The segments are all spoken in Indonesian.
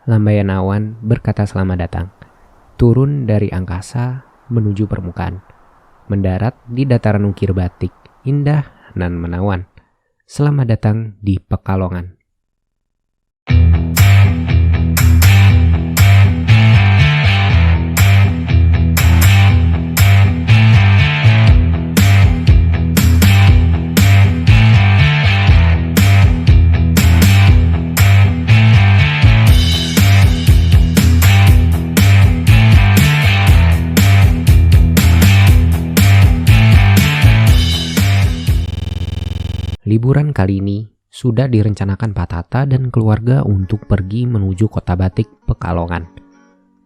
Lambaian awan berkata selamat datang, turun dari angkasa menuju permukaan, mendarat di dataran ukir batik, indah nan menawan. Selamat datang di Pekalongan. Liburan kali ini sudah direncanakan Pak Tata dan keluarga untuk pergi menuju kota batik Pekalongan.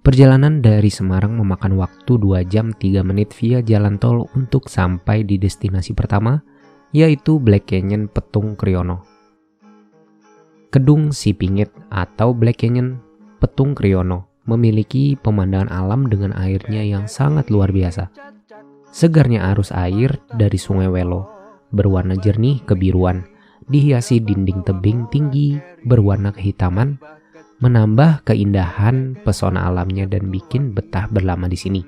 Perjalanan dari Semarang memakan waktu 2 jam 3 menit via jalan tol untuk sampai di destinasi pertama, yaitu Black Canyon Petung Kriono. Kedung Sipingit atau Black Canyon Petung Kriono memiliki pemandangan alam dengan airnya yang sangat luar biasa. Segarnya arus air dari Sungai Welo berwarna jernih kebiruan, dihiasi dinding tebing tinggi berwarna kehitaman, menambah keindahan pesona alamnya dan bikin betah berlama di sini.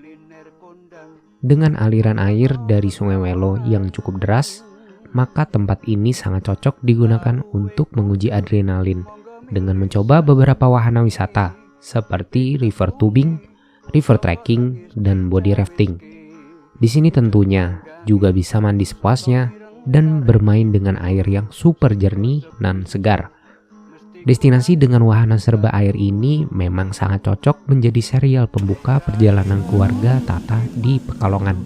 Dengan aliran air dari Sungai Welo yang cukup deras, maka tempat ini sangat cocok digunakan untuk menguji adrenalin dengan mencoba beberapa wahana wisata seperti river tubing, river trekking, dan body rafting. Di sini tentunya juga bisa mandi sepuasnya dan bermain dengan air yang super jernih dan segar. Destinasi dengan wahana serba air ini memang sangat cocok menjadi serial pembuka perjalanan keluarga Tata di Pekalongan.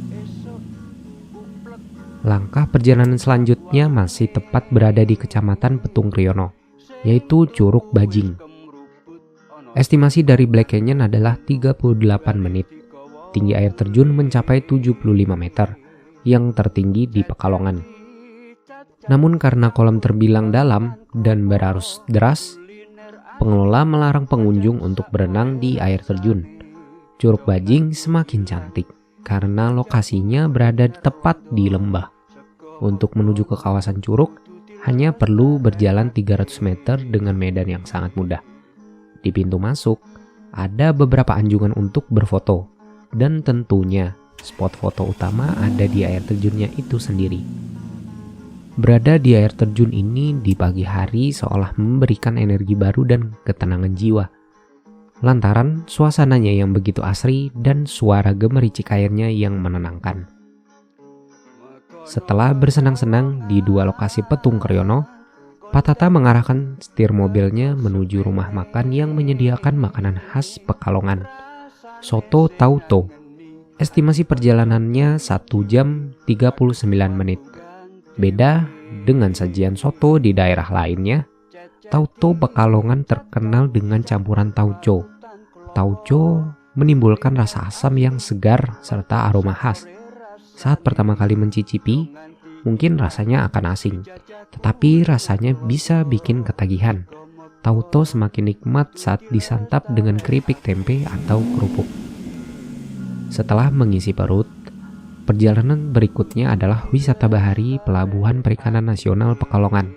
Langkah perjalanan selanjutnya masih tepat berada di Kecamatan Petung Kriono, yaitu Curug Bajing. Estimasi dari Black Canyon adalah 38 menit. Tinggi air terjun mencapai 75 meter, yang tertinggi di Pekalongan. Namun karena kolam terbilang dalam dan berarus deras, pengelola melarang pengunjung untuk berenang di air terjun. Curug Bajing semakin cantik karena lokasinya berada tepat di lembah. Untuk menuju ke kawasan curug, hanya perlu berjalan 300 meter dengan medan yang sangat mudah. Di pintu masuk, ada beberapa anjungan untuk berfoto, dan tentunya spot foto utama ada di air terjunnya itu sendiri. Berada di air terjun ini di pagi hari seolah memberikan energi baru dan ketenangan jiwa. Lantaran suasananya yang begitu asri dan suara gemericik airnya yang menenangkan. Setelah bersenang-senang di dua lokasi Petung Kriono, Pak Tata mengarahkan setir mobilnya menuju rumah makan yang menyediakan makanan khas Pekalongan, Soto Tauco. Estimasi perjalanannya 1 jam 39 menit. Beda dengan sajian soto di daerah lainnya, tauco Pekalongan terkenal dengan campuran tauco. Tauco menimbulkan rasa asam yang segar serta aroma khas. Saat pertama kali mencicipi, mungkin rasanya akan asing, tetapi rasanya bisa bikin ketagihan. Tauco semakin nikmat saat disantap dengan keripik tempe atau kerupuk. Setelah mengisi perut, perjalanan berikutnya adalah wisata bahari Pelabuhan Perikanan Nasional Pekalongan.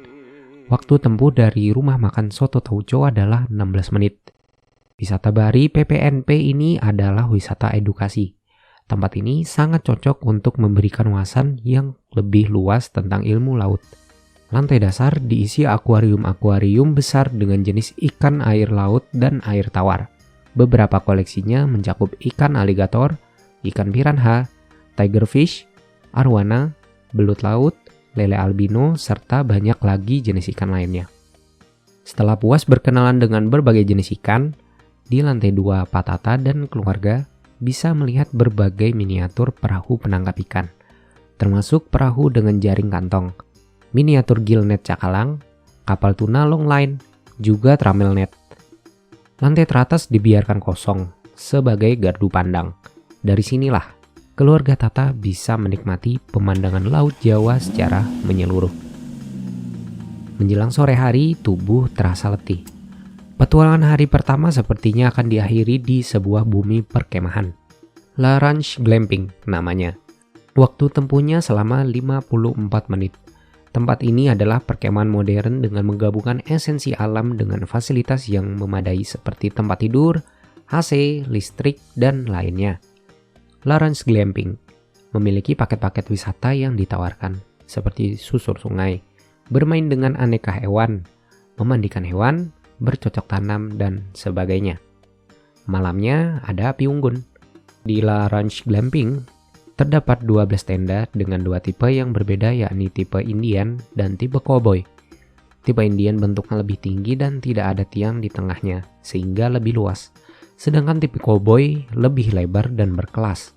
Waktu tempuh dari rumah makan Soto Tauco adalah 16 menit. Wisata bahari PPNP ini adalah wisata edukasi. Tempat ini sangat cocok untuk memberikan wawasan yang lebih luas tentang ilmu laut. Lantai dasar diisi akuarium-akuarium besar dengan jenis ikan air laut dan air tawar. Beberapa koleksinya mencakup ikan aligator, ikan piranha, tigerfish, arwana, belut laut, lele albino, serta banyak lagi jenis ikan lainnya. Setelah puas berkenalan dengan berbagai jenis ikan, di lantai 2 Pak Tata dan keluarga bisa melihat berbagai miniatur perahu penangkap ikan, termasuk perahu dengan jaring kantong, miniatur gillnet cakalang, kapal tuna longline, juga tramel net. Lantai teratas dibiarkan kosong sebagai gardu pandang. Dari sinilah keluarga Tata bisa menikmati pemandangan Laut Jawa secara menyeluruh. Menjelang sore hari, tubuh terasa letih. Petualangan hari pertama sepertinya akan diakhiri di sebuah bumi perkemahan. La Ranch Glamping namanya. Waktu tempuhnya selama 54 menit. Tempat ini adalah perkemahan modern dengan menggabungkan esensi alam dengan fasilitas yang memadai seperti tempat tidur, AC, listrik, dan lainnya. Larange Glamping memiliki paket-paket wisata yang ditawarkan seperti susur sungai, bermain dengan aneka hewan, memandikan hewan, bercocok tanam, dan sebagainya. Malamnya ada api unggun. Di Larange Glamping terdapat 12 tenda dengan dua tipe yang berbeda, yakni tipe Indian dan tipe Cowboy. Tipe Indian bentuknya lebih tinggi dan tidak ada tiang di tengahnya, sehingga lebih luas. Sedangkan tipe Cowboy lebih lebar dan berkelas.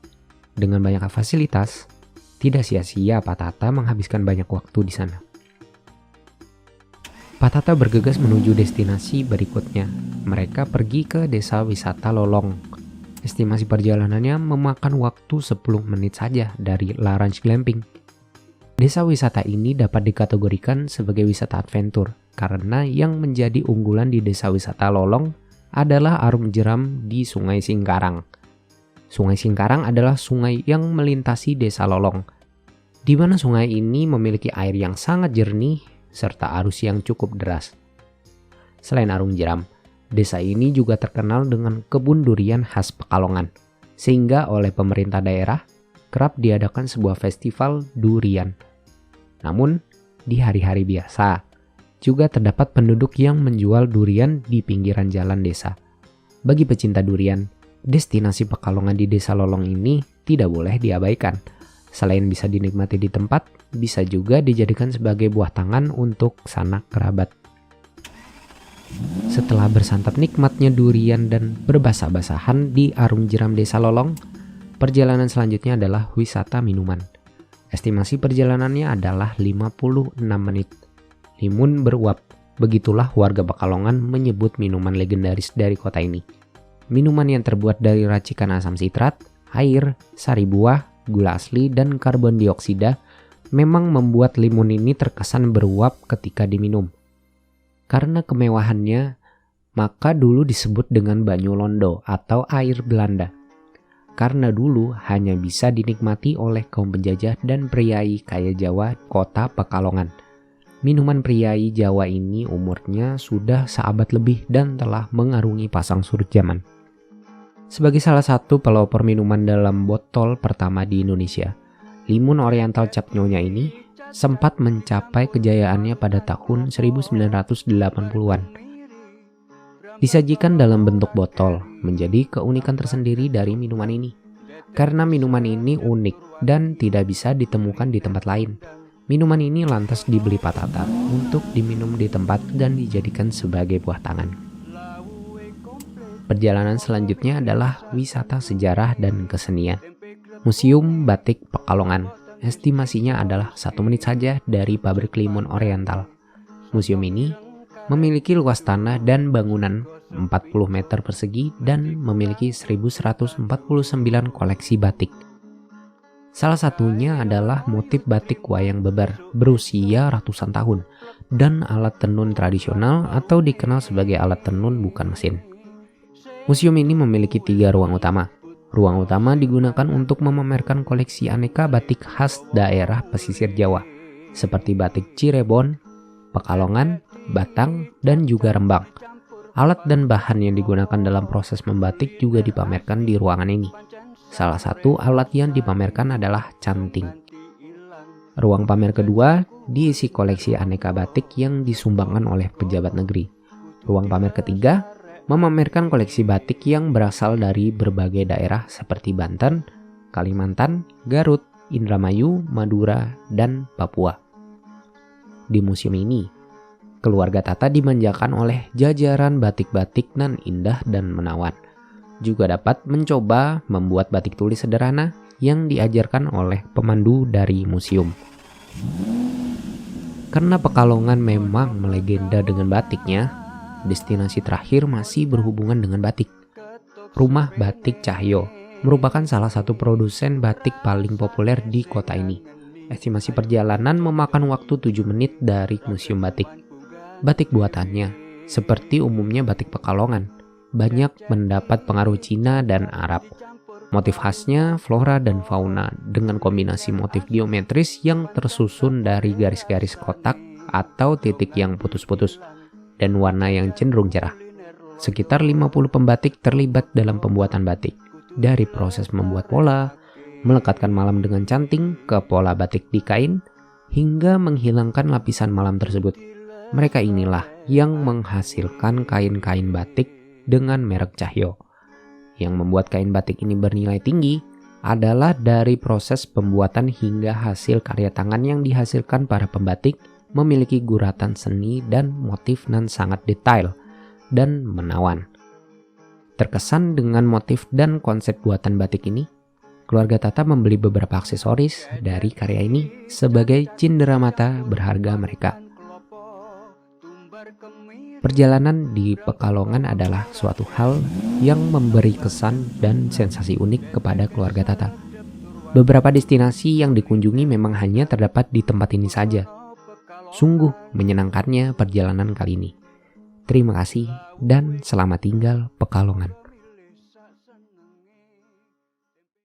Dengan banyak fasilitas, tidak sia-sia Pak Tata menghabiskan banyak waktu di sana. Pak Tata bergegas menuju destinasi berikutnya. Mereka pergi ke desa wisata Lolong. Estimasi perjalanannya memakan waktu 10 menit saja dari Larange Glamping. Desa wisata ini dapat dikategorikan sebagai wisata adventure karena yang menjadi unggulan di desa wisata Lolong adalah arung jeram di Sungai Singkarang. Sungai Singkarang adalah sungai yang melintasi desa Lolong, di mana sungai ini memiliki air yang sangat jernih serta arus yang cukup deras. Selain arung jeram, desa ini juga terkenal dengan kebun durian khas Pekalongan, sehingga oleh pemerintah daerah kerap diadakan sebuah festival durian. Namun, di hari-hari biasa, juga terdapat penduduk yang menjual durian di pinggiran jalan desa. Bagi pecinta durian, destinasi Pekalongan di desa Lolong ini tidak boleh diabaikan. Selain bisa dinikmati di tempat, bisa juga dijadikan sebagai buah tangan untuk sanak kerabat. Setelah bersantap nikmatnya durian dan berbasah-basahan di arung jeram desa Lolong, perjalanan selanjutnya adalah wisata minuman. Estimasi perjalanannya adalah 56 menit. Limun beruap, begitulah warga Pekalongan menyebut minuman legendaris dari kota ini. Minuman yang terbuat dari racikan asam sitrat, air, sari buah, gula asli, dan karbon dioksida memang membuat limun ini terkesan beruap ketika diminum. Karena kemewahannya, maka dulu disebut dengan banyu londo atau air Belanda. Karena dulu hanya bisa dinikmati oleh kaum penjajah dan priai kaya Jawa kota Pekalongan. Minuman priai Jawa ini umurnya sudah seabad lebih dan telah mengarungi pasang surut zaman. Sebagai salah satu pelopor minuman dalam botol pertama di Indonesia, Limun Oriental Cap Nyonya ini sempat mencapai kejayaannya pada tahun 1980-an. Disajikan dalam bentuk botol menjadi keunikan tersendiri dari minuman ini. Karena minuman ini unik dan tidak bisa ditemukan di tempat lain, minuman ini lantas dibeli Pak Tata untuk diminum di tempat dan dijadikan sebagai buah tangan. Perjalanan selanjutnya adalah wisata sejarah dan kesenian. Museum Batik Pekalongan. Estimasinya adalah 1 menit saja dari pabrik Limun Oriental. Museum ini memiliki luas tanah dan bangunan 40 meter persegi dan memiliki 1149 koleksi batik. Salah satunya adalah motif batik wayang beber berusia ratusan tahun dan alat tenun tradisional atau dikenal sebagai alat tenun bukan mesin. Museum ini memiliki 3 ruang utama. Ruang utama digunakan untuk memamerkan koleksi aneka batik khas daerah pesisir Jawa, seperti batik Cirebon, Pekalongan, Batang, dan juga Rembang. Alat dan bahan yang digunakan dalam proses membatik juga dipamerkan di ruangan ini. Salah satu alat yang dipamerkan adalah canting. Ruang pamer kedua diisi koleksi aneka batik yang disumbangkan oleh pejabat negeri. Ruang pamer ketiga memamerkan koleksi batik yang berasal dari berbagai daerah seperti Banten, Kalimantan, Garut, Indramayu, Madura, dan Papua. Di museum ini, keluarga Tata dimanjakan oleh jajaran batik-batik nan indah dan menawan. Juga dapat mencoba membuat batik tulis sederhana yang diajarkan oleh pemandu dari museum. Karena Pekalongan memang melegenda dengan batiknya, destinasi terakhir masih berhubungan dengan batik. Rumah Batik Cahyo merupakan salah satu produsen batik paling populer di kota ini. Estimasi perjalanan memakan waktu 7 menit dari museum batik. Batik buatannya, seperti umumnya batik Pekalongan, banyak mendapat pengaruh Cina dan Arab. Motif khasnya flora dan fauna dengan kombinasi motif geometris yang tersusun dari garis-garis kotak atau titik yang putus-putus dan warna yang cenderung cerah. Sekitar 50 pembatik terlibat dalam pembuatan batik. Dari proses membuat pola, melekatkan malam dengan canting ke pola batik di kain, hingga menghilangkan lapisan malam tersebut. Mereka inilah yang menghasilkan kain-kain batik dengan merek Cahyo. Yang membuat kain batik ini bernilai tinggi adalah dari proses pembuatan hingga hasil karya tangan yang dihasilkan para pembatik memiliki guratan seni dan motif nan sangat detail dan menawan. Terkesan dengan motif dan konsep buatan batik ini, keluarga Tata membeli beberapa aksesoris dari karya ini sebagai cenderamata berharga mereka. Perjalanan di Pekalongan adalah suatu hal yang memberi kesan dan sensasi unik kepada keluarga Tata. Beberapa destinasi yang dikunjungi memang hanya terdapat di tempat ini saja. Sungguh menyenangkannya perjalanan kali ini. Terima kasih dan selamat tinggal Pekalongan.